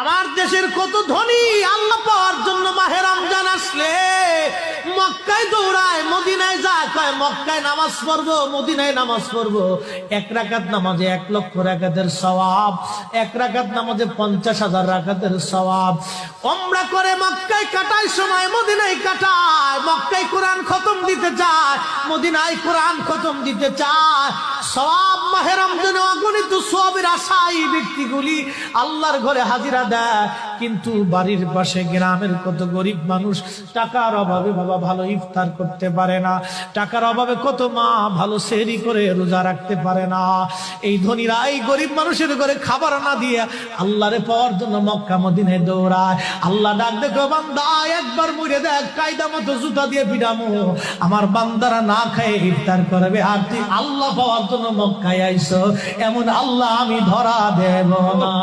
আমার দেশের কত ধনী আল্লাহ পাওয়ার জন্য মাহে রমজান আসলে মক্কায় দৌড়ায়, মদিনায় যায়, কয় মক্কায় নামাজ পড়বো, মদিনায় নামাজ পড়বো। এক রাকাত নামাজে 1,00,000 রাকাতের সওয়াব, এক রাকাত নামাজে 50,000 রাকাতের সওয়াব। উমরা করে মক্কায় কাটায় সময় মদিনায় কাটায়, মক্কায় কোরআন খতম দিতে চায়, মদিনায় কোরআন খতম দিতে চায়। সওয়াব মাহে রমজানে অগণিত সওয়াবের আশায় ব্যক্তিগুলি আল্লাহর ঘরে হাজিরা দেয়, কিন্তু বাড়ির পাশে গ্রামের কত গরিব মানুষ টাকার অভাবে বাবা ভালো ইফতার করতে পারে না, টাকার অভাবে কত মা ভালো সেহরি করে রোজা রাখতে পারে না। এই ধনীরা এই গরিব মানুষের ঘরে খাবার না দিয়ে আল্লাহরে পাওয়ার জন্য মক্কা মদিনায় দৌড়ায়। আল্লাহ ডাক দেখো, বান্দা একবার মরে দেখ, কায়দা মতো জুতা দিয়ে পিটামো, আমার বান্দারা না খায় ইফতার করবে, আর তুই আল্লাহ পাওয়ার জন্য মক্কায় আইছো, এমন আল্লাহ আমি ধরা দেব না।